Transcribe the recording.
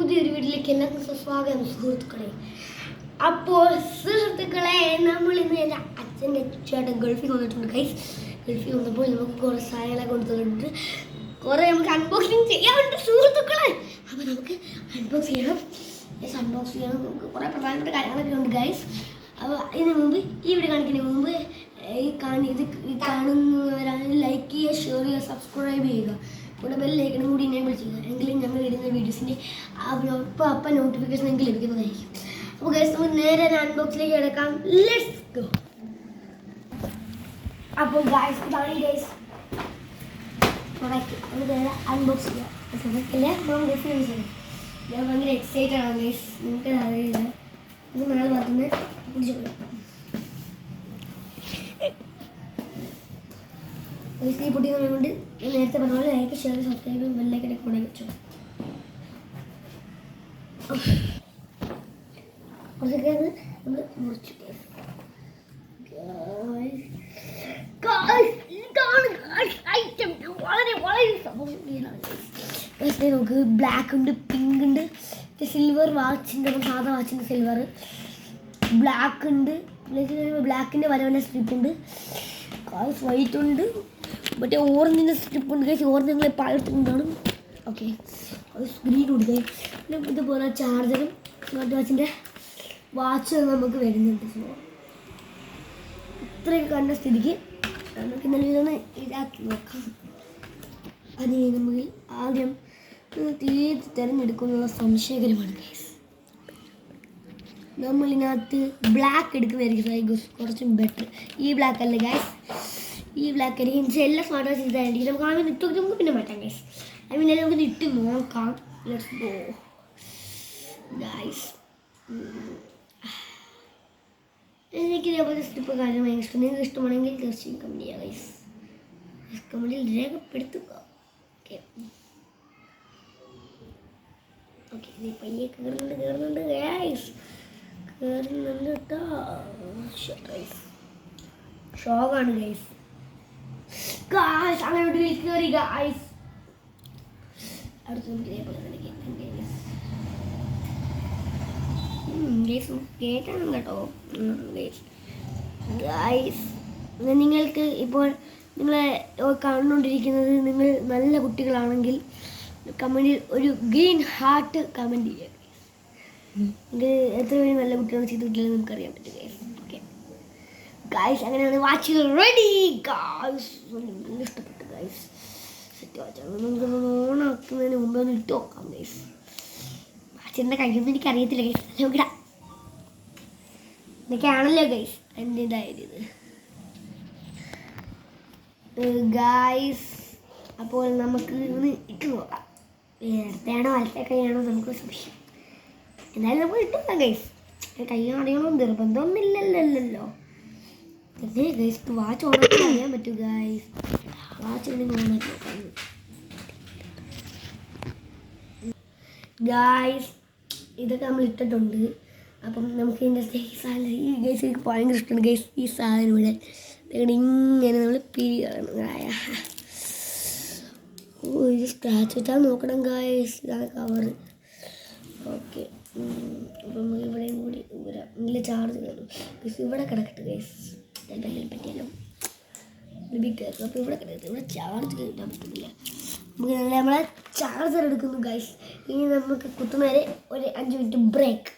പുതിയൊരു വീട്ടിലേക്ക് എല്ലാവർക്കും സ്വാഗതം സുഹൃത്തുക്കളെ. അപ്പോൾ സുഹൃത്തുക്കളെ, നമ്മൾ ഇന്ന് എൻ്റെ അച്ഛൻ്റെ ചേട്ടൻ ഗൾഫിൽ വന്നിട്ടുണ്ട്. ഗൾഫിൽ വന്നപ്പോൾ നമുക്ക് കുറേ സാധനങ്ങളൊക്കെ കൊടുത്തിട്ടുണ്ട്. കുറേ നമുക്ക് അൺബോക്സിങ് ചെയ്യാറുണ്ട് സുഹൃത്തുക്കളെ. അപ്പോൾ നമുക്ക് അൺബോക്സ് ചെയ്യണം. നമുക്ക് കുറേ പ്രധാനപ്പെട്ട കാര്യങ്ങളൊക്കെ ഉണ്ട് ഗൈസ്. അപ്പോൾ ഇതിന് മുമ്പ് ഈ വീഡിയോ കാണിക്കുന്നതിന് മുമ്പ് ഈ കാണുന്നവരാണ് ലൈക്ക് ചെയ്യുക, ഷെയർ ചെയ്യുക, സബ്സ്ക്രൈബ് ചെയ്യുക. ഇവിടെ ബെല്ലൈക്കണും കൂടി എനേബിൾ ചെയ്യുക. എങ്കിലും ഞങ്ങൾ ഇടുന്ന വീഡിയോസിൻ്റെ അപ്പം നോട്ടിഫിക്കേഷൻ എങ്കിലും ലഭിക്കുന്നതായിരിക്കും. അപ്പോൾ ഗൈസ്, നമുക്ക് നേരെ അൺബോക്സിലേക്ക് കിടക്കാം. Let's go. അപ്പോൾ ഗൈസ്, ഇതാണ് ഗൈസ് പ്രൊഡക്റ്റ്. നമുക്ക് നേരെ അൺബോക്സ് ചെയ്യാം. പ്രൊഡക്റ്റിലെ നമ്മൾ യൂസ് ചെയ്യും. ഞാൻ ഭയങ്കര എക്സൈറ്റഡ് ആണ് ഗൈസ്. നിങ്ങൾക്ക് അറിയില്ല, ഇത് നാളെ പറഞ്ഞ് പിടിച്ചു. ഈ പൊട്ടി കൊണ്ട് ഞാൻ നേരത്തെ പറഞ്ഞ പോലെ ലൈക്ക്, ഷെയർ, സബ്സ്ക്രൈബ്, ബെല്ലൈക്കൺ കൂടെ വെച്ചു. കുറച്ചൊക്കെ നമ്മൾ മുറിച്ചു. വളരെ വളരെ നമുക്ക് ബ്ലാക്ക് ഉണ്ട്, പിങ്ക് ഉണ്ട്, സിൽവർ വാച്ചിൻ്റെ സാധാ വാച്ചിൻ്റെ സിൽവർ, ബ്ലാക്ക് ഉണ്ട്, ബ്ലാക്കിൻ്റെ പല പല സ്ട്രിപ്പ് ഉണ്ട്, വൈറ്റ് ഉണ്ട്, മറ്റേ ഓറഞ്ചിൻ്റെ സ്ട്രിപ്പ് ഉണ്ട്. ഓറഞ്ച് ഞങ്ങൾ പഴത്തിട്ടുണ്ടാണ്. ഓക്കെ, അത് ഗ്രീൻ കൊടുക്കുക. പിന്നെ ഇതുപോലെ ചാർജറും സ്മാർട്ട് വാച്ചിൻ്റെ വാച്ച് നമുക്ക് വരുന്നുണ്ട്. ഇത്രയൊക്കെ കണ്ട സ്ഥിതിക്ക് നമുക്ക് ഇന്നലെ ഇതാക്കി നോക്കാം. അതിന് നമുക്ക് ആദ്യം തിരഞ്ഞെടുക്കുന്നുള്ള സംശയകരമാണ് ഗൈസ്. നമ്മളിതിനകത്ത് ബ്ലാക്ക് എടുക്കുന്നതായിരിക്കും കുറച്ചും ബെറ്റർ. ഈ ബ്ലാക്ക് അല്ല ഗൈസ്, ഈ ബ്ലാക്ക് ആയിരിക്കും. എല്ലാ സ്മാർട്ട് വാച്ച് ഇതായിരിക്കും. നമുക്ക് ആദ്യം ഇട്ട് നമുക്ക് പിന്നെ മാറ്റാം ഗൈസ്. അതിന് നമുക്ക് ഇട്ട് നോക്കാം. Let's go guys. എനിക്ക് ഇതേപോലെ സ്റ്റിപ്പ് കാര്യം ഭയങ്കര ഇഷ്ടം. നിങ്ങൾക്ക് ഇഷ്ടമാണെങ്കിൽ തീർച്ചയായും കമൻറ്റ് ചെയ്യുക ഗൈസ്. കമൻറ്റിൽ രേഖപ്പെടുത്തുക. ഓക്കെ ഓക്കെ, ഇത് പയ്യെ കയറുന്നുണ്ട് ഗൈസ്. കയറുന്നുണ്ട് കേട്ടോ. ഷോക്കാണ് ഗൈസ്. അങ്ങോട്ട് കയറി ഗൈസ്. അടുത്ത് നമുക്ക് ഇതേപോലെ കേട്ടാണ് കേട്ടോ ഗൈസ്. നിങ്ങൾക്ക് ഇപ്പോൾ നിങ്ങളെ കണ്ടുകൊണ്ടിരിക്കുന്നത് നിങ്ങൾ നല്ല കുട്ടികളാണെങ്കിൽ കമൻറ്റിൽ ഒരു ഗ്രീൻ ഹാർട്ട് കമൻറ്റ് ചെയ്യുക. ഇത് എത്ര പേര് നല്ല കുട്ടികളാണ് ചെയ്തിട്ടില്ലെന്ന് നമുക്കറിയാൻ പറ്റും ഗൈസ്. ഓക്കെ ഗൈസ്, അങ്ങനെയാണ് വാച്ചുകൾ റെഡി ഗൈസ്. നല്ല ഇഷ്ടപ്പെട്ടു ഗൈസ്. സെറ്റ് വാച്ചാണ്. നമുക്കൊന്ന് ഓണാക്കുന്നതിന് മുമ്പ് ഒന്ന് ഇട്ട് നോക്കാം ഗൈസ്. വാച്ചിൻ്റെ കഴിയുമ്പോൾ എനിക്കറിയത്തില്ല ഗൈസ്. നോക്കിടാം. ഇതൊക്കെയാണല്ലോ ഗൈസ് എൻ്റെ ഇതായത് ഇത് ഗൈസ്. അപ്പോൾ നമുക്ക് ഒന്ന് ഇട്ട് നോക്കാം. നേരത്തെയാണോ വലത്തേക്കൈയാണോ നമുക്ക് സംശയം. എന്തായാലും നമുക്ക് ഇട്ട് നോക്കാം ഗൈസ്. കൈ അറിയണോ നിർബന്ധമൊന്നുമില്ലല്ലോ. പിന്നെ ഗൈസ്, വാച്ച് ഓണാക്കി അറിയാൻ പറ്റും ഗൈസ്. വാച്ച് ഓണാക്കി നോക്കാം ഗൈസ്. ഇതൊക്കെ നമ്മൾ ഇട്ടിട്ടുണ്ട്. അപ്പം നമുക്ക് ഇതിൻ്റെ സാധനം ഈ ഗൈസ് എനിക്ക് ഭയങ്കര ഇഷ്ടമാണ് ഗൈസ്. ഈ സാധനം ഇവിടെ ഇങ്ങനെ നമ്മൾ പിരിയാണ്. ഇത് സ്ക്രാച്ച് ഇട്ടാൽ നോക്കണം ഗൈസ്. ഇതാണ് കവറ്. ഓക്കെ, അപ്പം നമുക്ക് ഇവിടെയും കൂടി നല്ല ചാർജ് കയറും ഗൈസ്. ഇവിടെ കിടക്കട്ടെ ഗൈസ്. എന്തെങ്കിലും പറ്റിയാലോ കയറും. അപ്പോൾ ഇവിടെ കിടക്കട്ടെ. ഇവിടെ ചാർജ് കിട്ടാൻ പറ്റുന്നില്ല. നമുക്ക് നമ്മളെ ചാർജർ എടുക്കുന്നു ഗൈസ്. ഇനി നമുക്ക് കുത്തുന്നേരെ ഒരു 5 മിനിറ്റ് ബ്രേക്ക്.